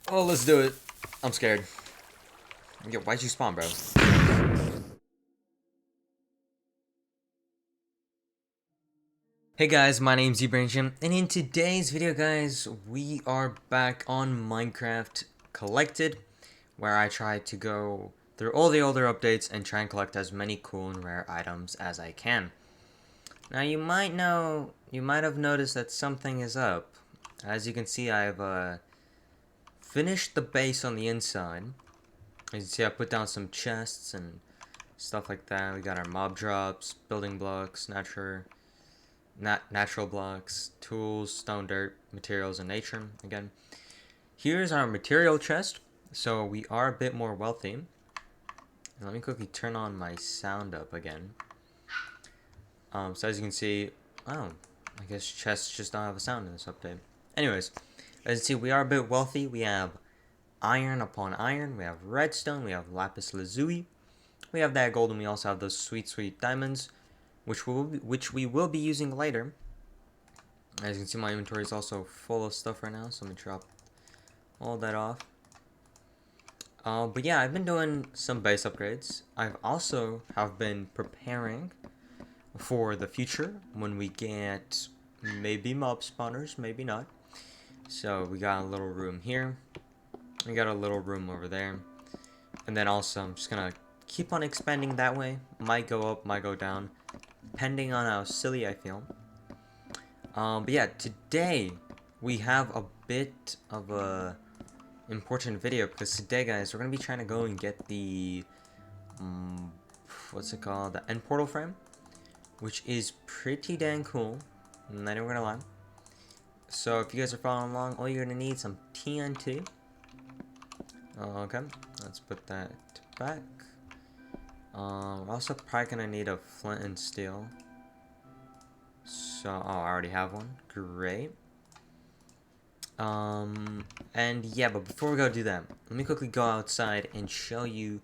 Oh, let's do it. I'm scared. Yo, why'd you spawn, bro? Hey guys, my name's Duping Enchanting, and in today's video, guys, we are back on Minecraft Collected, where I try to go through all the older updates and try and collect as many cool and rare items as I can. Now, you might have noticed that something is up. As you can see, I've finished the base on the inside. As you can see, I put down some chests and stuff like that. We got our mob drops, building blocks, natural blocks, tools, stone, dirt, materials, and nature. Again, here's our material chest. So we are a bit more wealthy. Let me quickly turn on my sound up again. So as you can see, oh, I guess chests just don't have a sound in this update. Anyways, as you see, we are a bit wealthy. We have iron upon iron. We have redstone. We have lapis lazuli. We have that gold, and we also have those sweet, sweet diamonds, which we will be using later. As you can see, my inventory is also full of stuff right now, so let me drop all that off. But yeah, I've been doing some base upgrades. I've also been preparing for the future when we get maybe mob spawners, maybe not. So we got a little room here. We got a little room over there. And then also, I'm just gonna keep on expanding that way. Might go up, might go down, depending on how silly I feel. But yeah, today we have a bit of a important video because today, guys, we're gonna be trying to go and get the what's it called? The end portal frame, which is pretty dang cool. Not even gonna lie. So if you guys are following along, all you're gonna need some TNT. Okay, let's put that back. We're also probably gonna need a flint and steel. So, oh, I already have one. Great. And yeah, but before we go do that, let me quickly go outside and show you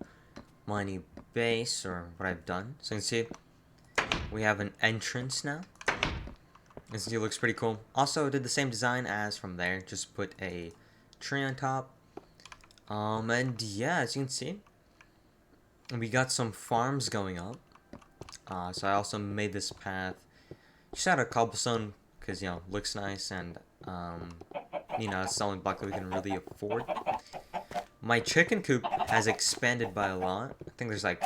my new base, or what I've done. So you can see, we have an entrance now. This view looks pretty cool. Also, did the same design as from there, just put a tree on top. And yeah, as you can see, we got some farms going up. So I also made this path just out of cobblestone, because, you know, looks nice, and, you know, it's the only block that we can really afford. My chicken coop has expanded by a lot. I think there's like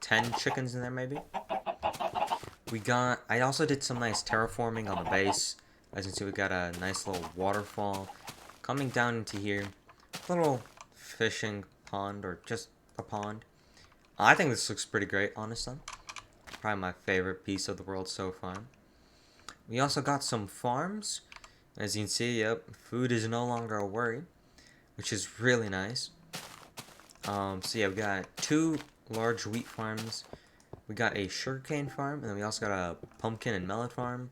10 chickens in there, maybe. I also did some nice terraforming on the base. As you can see, we got a nice little waterfall coming down into here. A little fishing pond, or just a pond. I think this looks pretty great, honestly. Probably my favorite piece of the world so far. We also got some farms. As you can see, yep, food is no longer a worry, which is really nice. So yeah, we got 2 large wheat farms. We got a sugarcane farm, and then we also got a pumpkin and melon farm,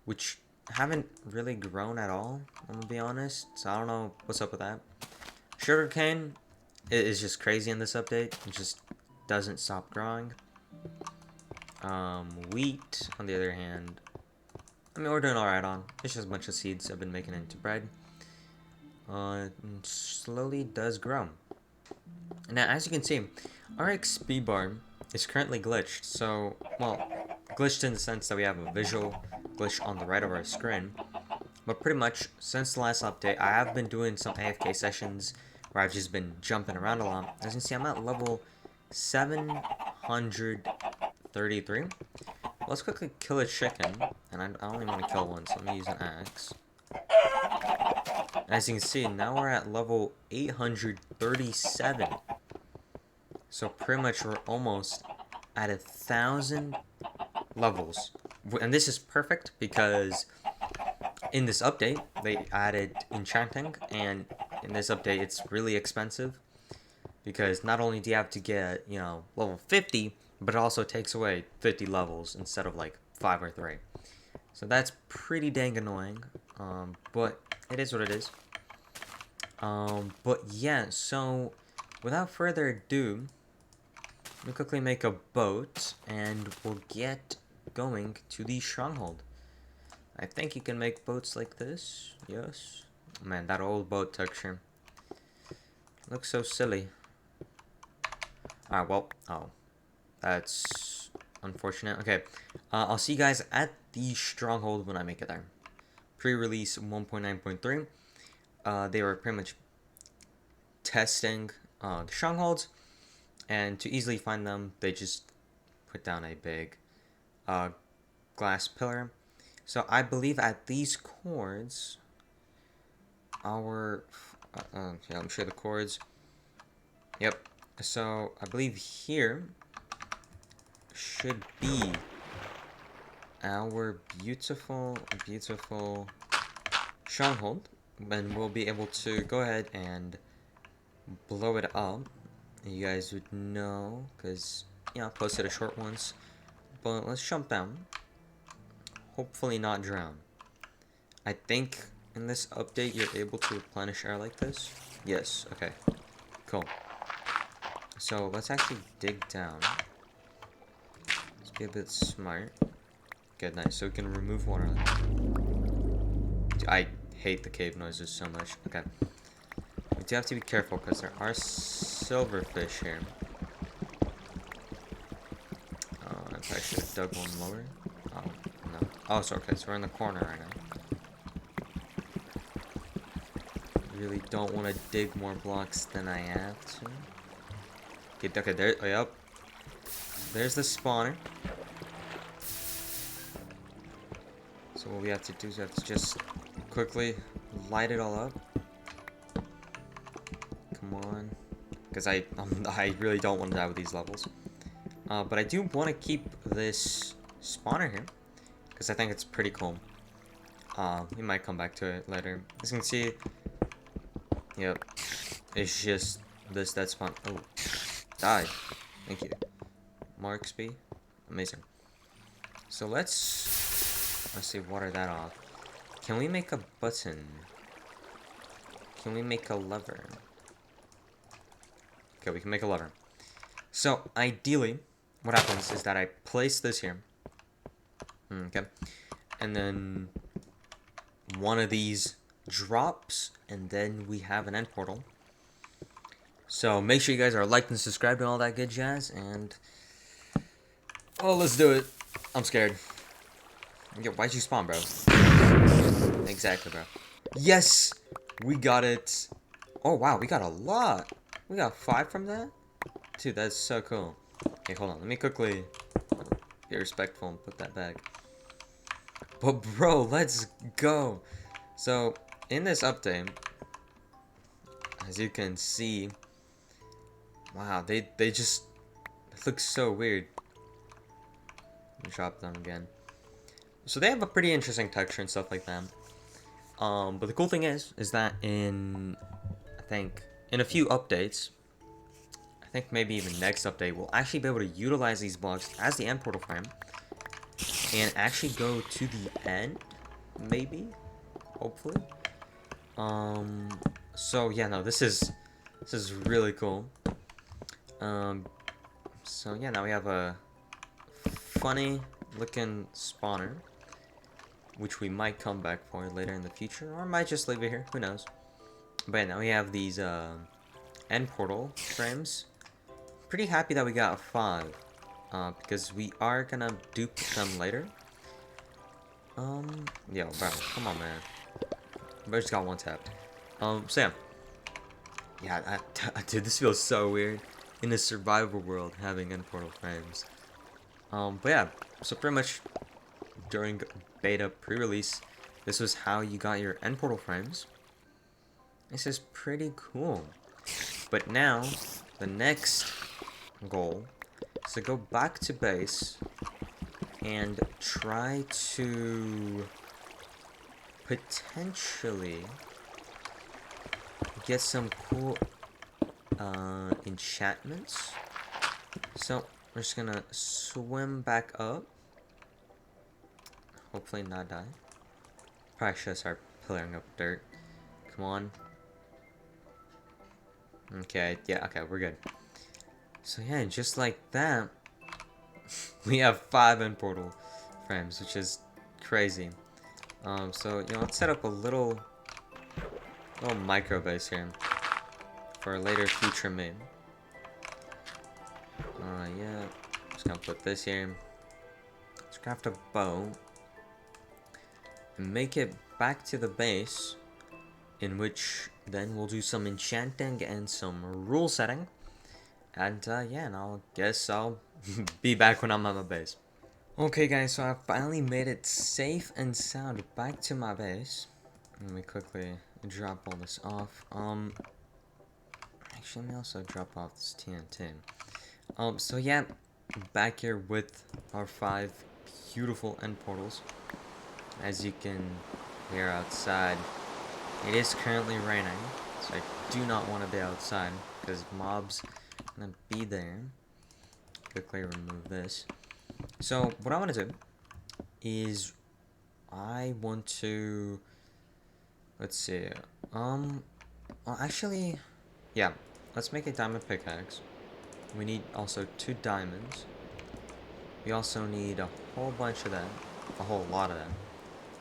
which haven't really grown at all, I'm gonna be honest. So I don't know what's up with that. Sugarcane is just crazy in this update. It just doesn't stop growing. Wheat, on the other hand, I mean, we're doing alright on. It's just a bunch of seeds I've been making into bread. Slowly does grow. Now, as you can see, our XP bar is currently glitched. So, well, glitched in the sense that we have a visual glitch on the right of our screen. But pretty much, since the last update, I have been doing some AFK sessions where I've just been jumping around a lot. As you can see, I'm at level 733. Let's quickly kill a chicken, and I only want to kill one, so let me use an axe. As you can see, now we're at level 837. So pretty much we're almost at 1,000 levels. And this is perfect because in this update, they added enchanting, and in this update, it's really expensive. Because not only do you have to get, you know, level 50, but it also takes away 50 levels instead of like 5 or 3. So that's pretty dang annoying, but it is what it is. But yeah, so without further ado, let me quickly make a boat, and we'll get going to the stronghold. I think you can make boats like this, yes. Man, that old boat texture. Looks so silly. Alright, well, oh. That's unfortunate. Okay, I'll see you guys at the stronghold when I make it there. Pre-release 1.9.3. They were pretty much testing the strongholds, and to easily find them, they just put down a big glass pillar. So I believe at these chords, yeah, let me show the chords. Yep. So I believe here should be our beautiful stronghold, and we'll be able to go ahead and blow it up. You guys would know, because, you know, I posted a short once. But let's jump down. Hopefully not drown. I think in this update you're able to replenish air like this. Yes, okay. Cool. So let's actually dig down. Let's be a bit smart. Good, nice. So we can remove water. I hate the cave noises so much. Okay. We do have to be careful because there are silverfish here. I probably should have dug one lower. Oh, no. Oh, so okay, so we're in the corner right now. Really don't want to dig more blocks than I have to. Okay, there, oh, yep. There's the spawner. So what we have to do is we have to just quickly light it all up. Come on. Because I really don't want to die with these levels. But I do want to keep this spawner here, because I think it's pretty cool. We might come back to it later. As you can see, yep, it's just this dead spawn. Oh, die. Thank you. More XP. Amazing. So let's see, water that off. Can we make a button? Can we make a lever? Okay, we can make a lever. So ideally, what happens is that I place this here. Okay. And then one of these drops, and then we have an end portal. So make sure you guys are liked and subscribed and all that good jazz, and oh, let's do it. I'm scared. Yeah, why'd you spawn, bro? Exactly, bro. Yes! We got it. Oh, wow, we got a lot. We got 5 from that? Dude, that's so cool. Okay, hold on. Let me quickly be respectful and put that back. But, bro, let's go. So, in this update, as you can see, wow, they just look so weird. Let me drop them again. So they have a pretty interesting texture and stuff like that. But the cool thing is that I think in a few updates, I think maybe even next update, we'll actually be able to utilize these blocks as the end portal frame and actually go to the end, maybe, hopefully. So yeah, no, this is really cool. So yeah, now we have a funny looking spawner, which we might come back for later in the future, or might just leave it here, who knows. But yeah, now we have these end portal frames. Pretty happy that we got 5, because we are gonna dupe them later. Yo, bro, come on, man. I just got one tap. So yeah, dude, this feels so weird in a survival world having end portal frames. But yeah, so pretty much during beta pre-release, this was how you got your end portal frames. This is pretty cool. But now, the next goal is to go back to base and try to potentially get some cool enchantments. So we're just gonna swim back up. Hopefully not die. Probably should start pillaring up dirt. Come on. Okay, yeah, okay, we're good. So yeah, just like that, we have 5 end portal frames, which is crazy. So, you know, let's set up a little micro base here for a later future me. Yeah. Just gonna put this here. Let's craft a bow. And make it back to the base. In which then we'll do some enchanting and some rule setting. And yeah, and I'll guess I'll be back when I'm on my base. Okay guys, so I finally made it safe and sound back to my base. Let me quickly drop all this off. Actually, let me also drop off this TNT. So yeah, back here with our 5 beautiful end portals. As you can hear outside, it is currently raining, so I do not want to be outside because mobs are gonna be there. Quickly remove this. So what I want to do is I want to, let's see, well actually, yeah, let's make a diamond pickaxe. We need also 2 diamonds. We also need a whole bunch of that, a whole lot of that.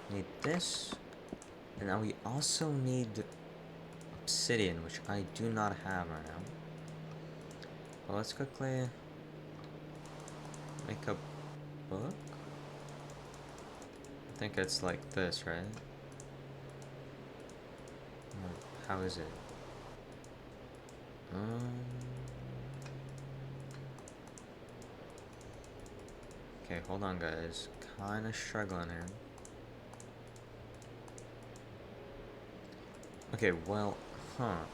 We need this, and now we also need obsidian, which I do not have right now. Well, let's quickly make a book. I think it's like this, right? How is it? Okay, hold on, guys. Kinda struggling here. Okay, well, Am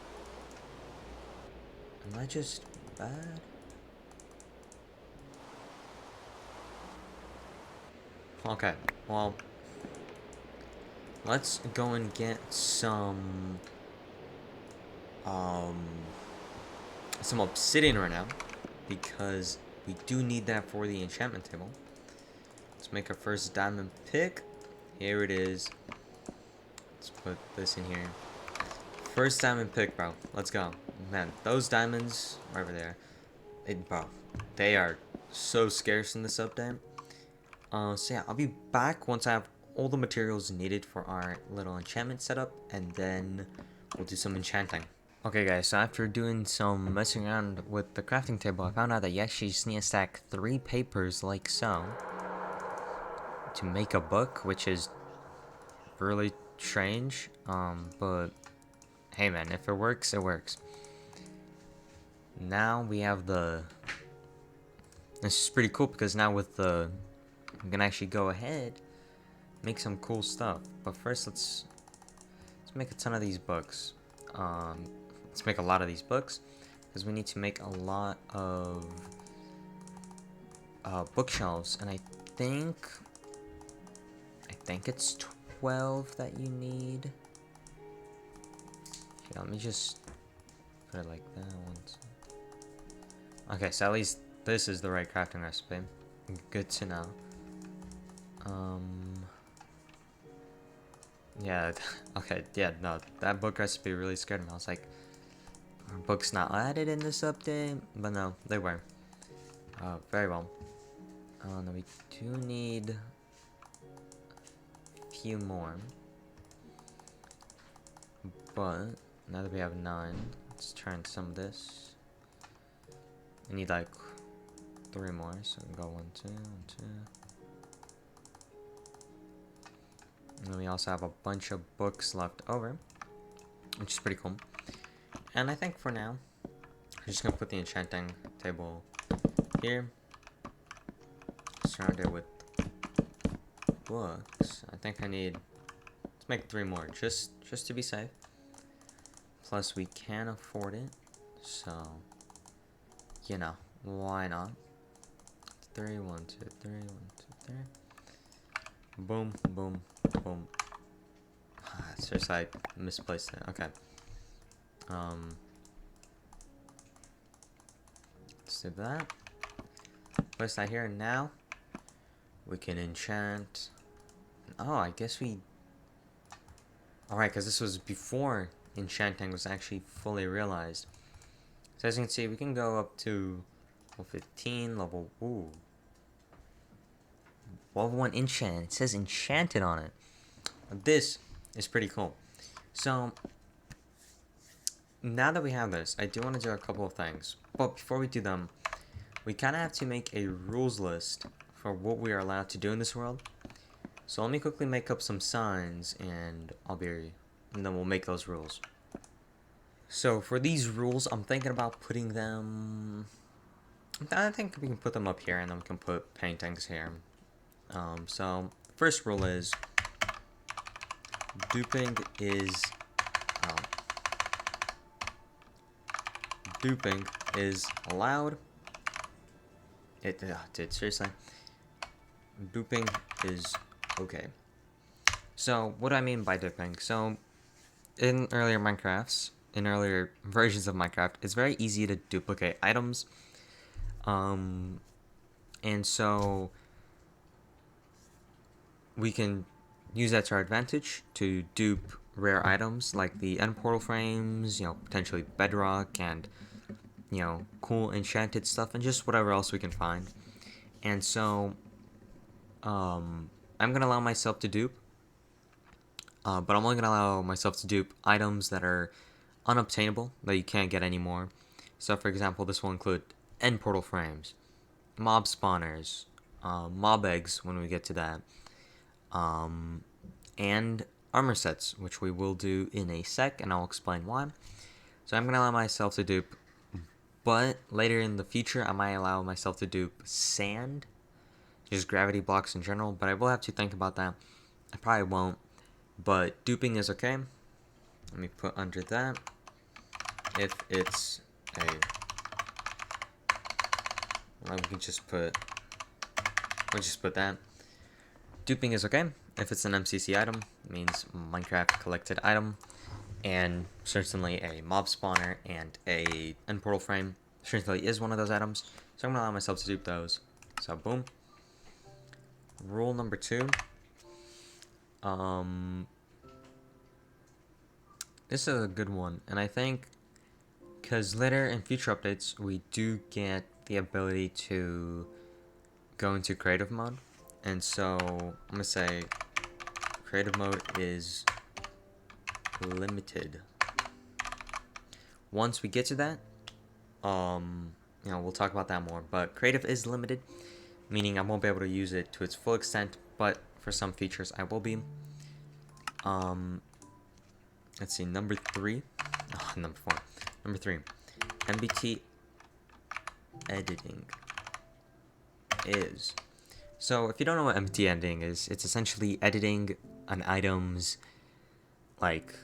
I just bad? Okay, well, let's go and get some obsidian right now, because we do need that for the enchantment table. Let's make our first diamond pick. Here it is. Let's put this in here. First diamond pick, bro. Let's go. Man, those diamonds, wherever they are, bro, they are so scarce in this update. So yeah, I'll be back once I have all the materials needed for our little enchantment setup, and then we'll do some enchanting. Okay guys, so after doing some messing around with the crafting table, I found out that you actually just need to stack 3 papers like so to make a book, which is really strange, but hey man, if it works, it works. Now we have the, this is pretty cool because now with the, we can actually go ahead, make some cool stuff. But first let's make a ton of these books. Let's make a lot of these books because we need to make a lot of bookshelves, and I think it's 12 that you need. Okay, let me just put it like that. Okay, so at least this is the right crafting recipe. Good to know. Yeah, okay, yeah, no, that book recipe really scared me. I was like, are books not added in this update? But no, they were. Very well. No, we do need a few more. But, now that we have 9, let's turn some of this. I need like 3 more, so we can go 1, 2, 1, 2. And then we also have a bunch of books left over, which is pretty cool. And I think for now, I'm just gonna put the enchanting table here, surround it with books. I think I need, let's make 3 more, just to be safe. Plus, we can afford it, so you know, why not? 3, 1, 2, 3, 1, 2, 3. Boom, boom, boom. Seriously, I misplaced it. Okay. Let's do that. Place that here. Now we can enchant. Oh, I guess we. Alright, because this was before enchanting was actually fully realized. So as you can see, we can go up to level 15, level. Ooh. Level 1 enchant. It says enchanted on it. This is pretty cool. So now that we have this, I do want to do a couple of things. But before we do them, we kind of have to make a rules list for what we are allowed to do in this world. So let me quickly make up some signs, and and then we'll make those rules. So for these rules, I'm thinking about putting them. I think we can put them up here, and then we can put paintings here. So first rule is duping is allowed. It did seriously. Duping is okay. So what do I mean by duping? So in earlier versions of Minecraft, it's very easy to duplicate items. And so we can use that to our advantage to dupe rare items like the end portal frames, potentially bedrock, and cool enchanted stuff, and just whatever else we can find. And so I'm gonna allow myself to dupe, but I'm only gonna allow myself to dupe items that are unobtainable, that you can't get anymore. So for example, this will include end portal frames, mob spawners, mob eggs when we get to that, and armor sets, which we will do in a sec, and I'll explain why. So I'm gonna allow myself to dupe, but later in the future I might allow myself to dupe sand, just gravity blocks in general, but I will have to think about that. I probably won't, but duping is okay. Let me put under that, if it's a, well, we can just put, we'll just put that. Duping is okay if it's an MCC item, it means Minecraft collected item, and certainly a mob spawner and a end portal frame certainly is one of those items, so I'm gonna allow myself to dupe those. So boom. Rule number 2. This is a good one, and I think because later in future updates we do get the ability to go into creative mode, and so I'm gonna say creative mode is limited. Once we get to that, we'll talk about that more, but creative is limited, meaning I won't be able to use it to its full extent, but for some features I will be. Let's see, number 3, number 4, number 3, MBT editing is. So if you don't know what MBT editing is, it's essentially editing an item's, like,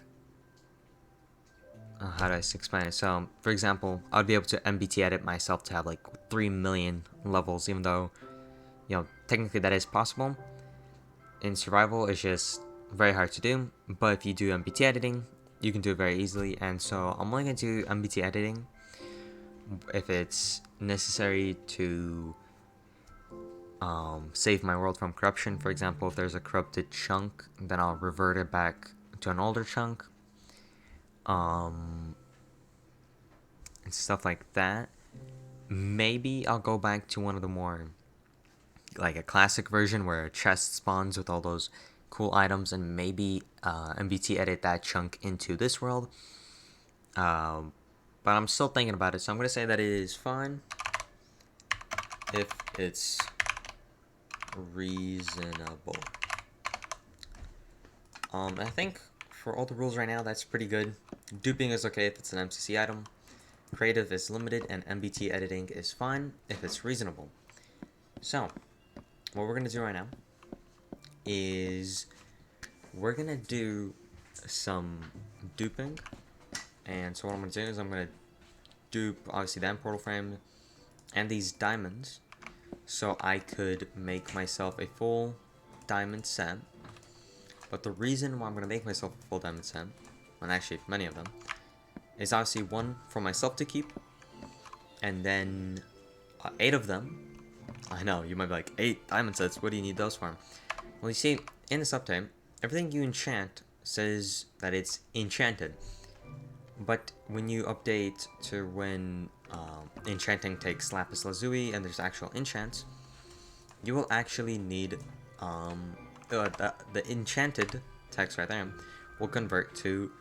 how do I explain it? So, for example, I'd be able to MBT edit myself to have like 3 million levels, even though, technically that is possible. In survival, it's just very hard to do, but if you do MBT editing, you can do it very easily, and so I'm only going to do MBT editing if it's necessary to save my world from corruption. For example, if there's a corrupted chunk, then I'll revert it back to an older chunk, and stuff like that. Maybe I'll go back to one of the more, like a classic version where a chest spawns with all those cool items, and maybe MBT edit that chunk into this world. But I'm still thinking about it, so I'm going to say that it is fine if it's reasonable. I think for all the rules right now, that's pretty good. Duping is okay if it's an MCC item. Creative is limited, and MBT editing is fine if it's reasonable. So, what we're going to do right now is we're going to do some duping. And so what I'm going to do is I'm going to dupe, obviously, the end portal frame and these diamonds, so I could make myself a full diamond set. But the reason why I'm going to make myself a full diamond set, and actually many of them, is obviously one for myself to keep, and then 8 of them. I know, you might be like, 8 diamond sets, what do you need those for? Well, you see, in this update, everything you enchant says that it's enchanted. But when you update to when enchanting takes lapis lazuli and there's actual enchants, you will actually need the enchanted text right there will convert to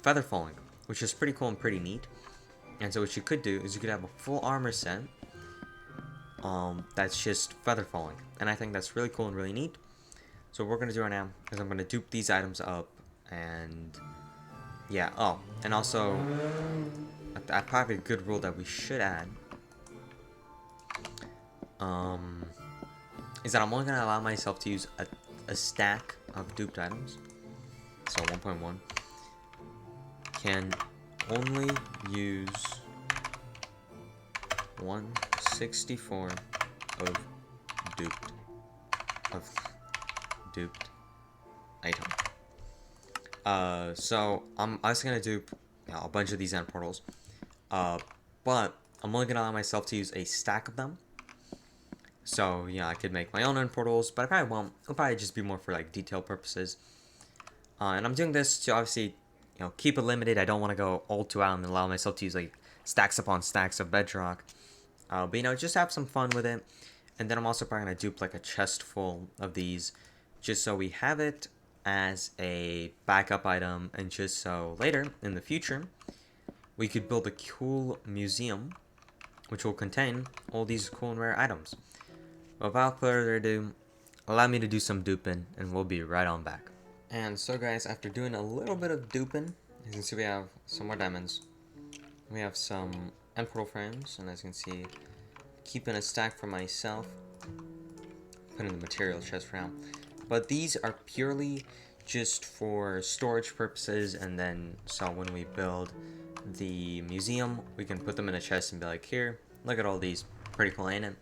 feather falling, which is pretty cool and pretty neat. And so what you could do is you could have a full armor set that's just feather falling, and I think that's really cool and really neat. So what we're gonna do right now is I'm gonna dupe these items up, and yeah. Oh, and also I probably a good rule that we should add is that I'm only gonna allow myself to use a stack of duped items. So 1.1 can only use 164 of duped item. So I was gonna dupe a bunch of these end portals, but I'm only gonna allow myself to use a stack of them. So yeah, I could make my own end portals, but I probably won't. It'll probably just be more for like detail purposes. And I'm doing this to obviously, keep it limited. I don't want to go all too out and allow myself to use like stacks upon stacks of bedrock. But just have some fun with it. And then I'm also probably gonna dupe like a chest full of these, just so we have it as a backup item, and just so later in the future we could build a cool museum which will contain all these cool and rare items. Without further ado, allow me to do some duping, and we'll be right on back. And so guys, after doing a little bit of duping, as you can see we have some more diamonds. We have some end portal frames, and as you can see, keeping a stack for myself. Put in the material chest for now. But these are purely just for storage purposes, and then so when we build the museum, we can put them in a chest and be like, here, look at all these. Pretty cool, ain't it?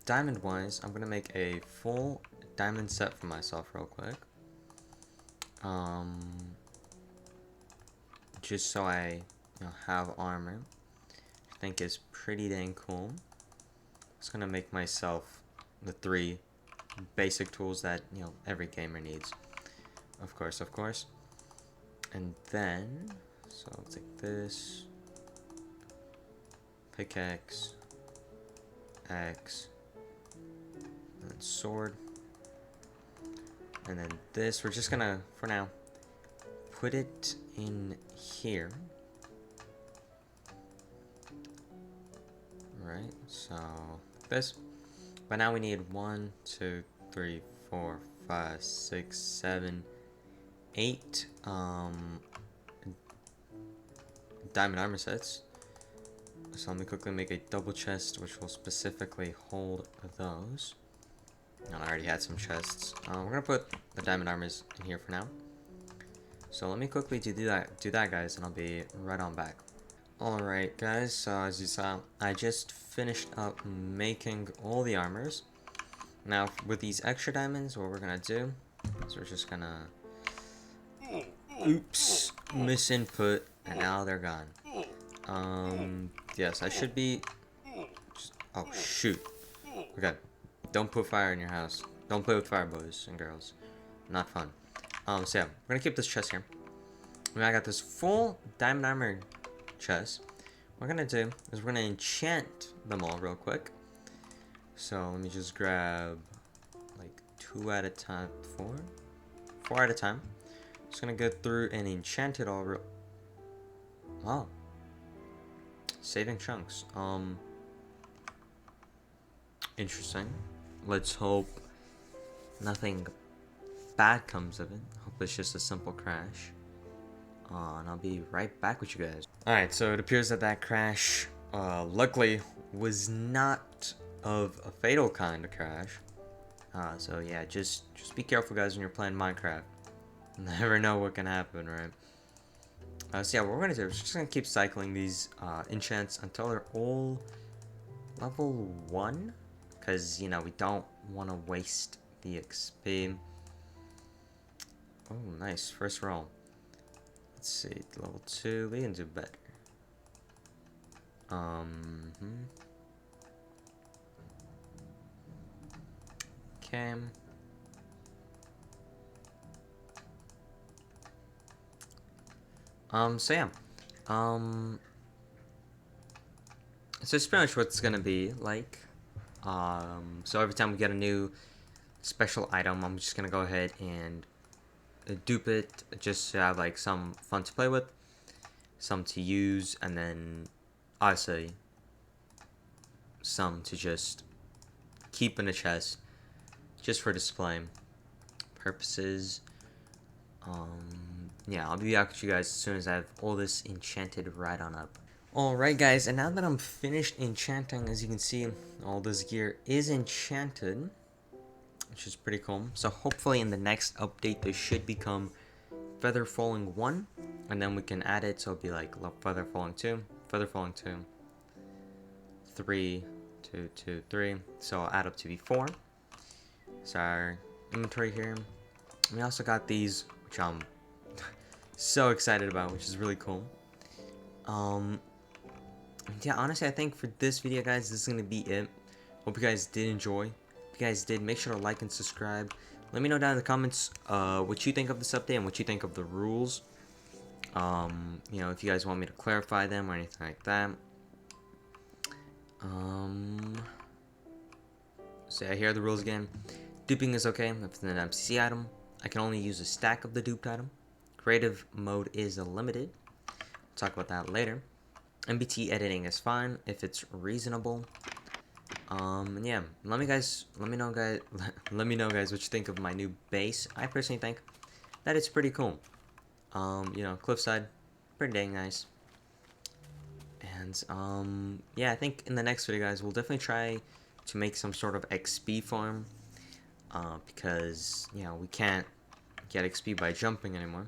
Diamond wise, I'm gonna make a full diamond set for myself real quick. Just so I have armor. I think is pretty dang cool. Just gonna make myself the 3 basic tools that every gamer needs. Of course. And then so I'll take this pickaxe, axe, and then sword. And then this, we're just gonna, for now, put it in here. Right, so this. But now we need 1, 2, 3, 4, 5, 6, 7, 8 diamond armor sets. So let me quickly make a double chest which will specifically hold those. And I already had some chests. We're gonna put the diamond armors in here for now. So let me quickly do that guys, and I'll be right on back. Alright guys, so as you saw, I just finished up making all the armors. Now with these extra diamonds, what we're gonna do is we're just gonna oops, misinput, and now they're gone. Yes, I should be oh shoot. Okay. Don't put fire in your house. Don't play with fire, boys and girls. Not fun. So yeah, we're gonna keep this chest here. And I got this full diamond armor chest. What we're gonna do is we're gonna enchant them all real quick. So let me just grab like 2 at a time, 4 at a time. Just gonna go through and enchant it all real. Wow. Saving chunks. Interesting. Let's hope nothing bad comes of it. Hope it's just a simple crash. And I'll be right back with you guys. Alright, so it appears that crash, luckily, was not of a fatal kind of crash. So yeah, just be careful guys when you're playing Minecraft. You never know what can happen, right? So yeah, what we're gonna do is just gonna keep cycling these enchants until they're all level 1. Because, we don't want to waste the XP. Oh, nice. First roll. Let's see. Level 2. We can do better. Okay. So yeah. So it's pretty much what it's gonna be like. So every time we get a new special item, I'm just gonna go ahead and dupe it just to have like some fun to play with, some to use, and then obviously some to just keep in the chest just for display purposes. Yeah, I'll be back with you guys as soon as I have all this enchanted right on up. Alright guys, and now that I'm finished enchanting, as you can see, all this gear is enchanted, which is pretty cool. So hopefully in the next update this should become Feather Falling 1, and then we can add it so it'll be like Feather Falling 2, Feather Falling 2, 3, 2, 2, 3, so I'll add up to be 4. So our inventory here. We also got these, which I'm so excited about, which is really cool. Yeah, honestly, I think for this video, guys, this is going to be it. Hope you guys did enjoy. If you guys did, make sure to like and subscribe. Let me know down in the comments what you think of this update and what you think of the rules. You know, if you guys want me to clarify them or anything like that. So yeah, here are the rules again. Duping is okay if it's an MCC item. I can only use a stack of the duped item. Creative mode is limited. We'll talk about that later. MBT editing is fine if it's reasonable. Yeah, let me know guys what you think of my new base. I personally think that it's pretty cool. You know, cliffside, pretty dang nice. And yeah, I think in the next video, guys, we'll definitely try to make some sort of XP farm. Because you know we can't get XP by jumping anymore.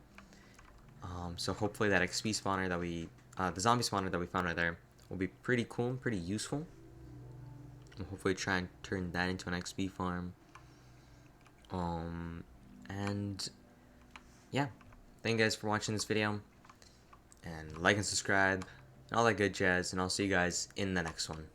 So hopefully that XP spawner that the zombie spawner that we found right there will be pretty cool and pretty useful. We'll hopefully try and turn that into an XP farm. And yeah, thank you guys for watching this video, and like and subscribe, and all that good jazz, and I'll see you guys in the next one.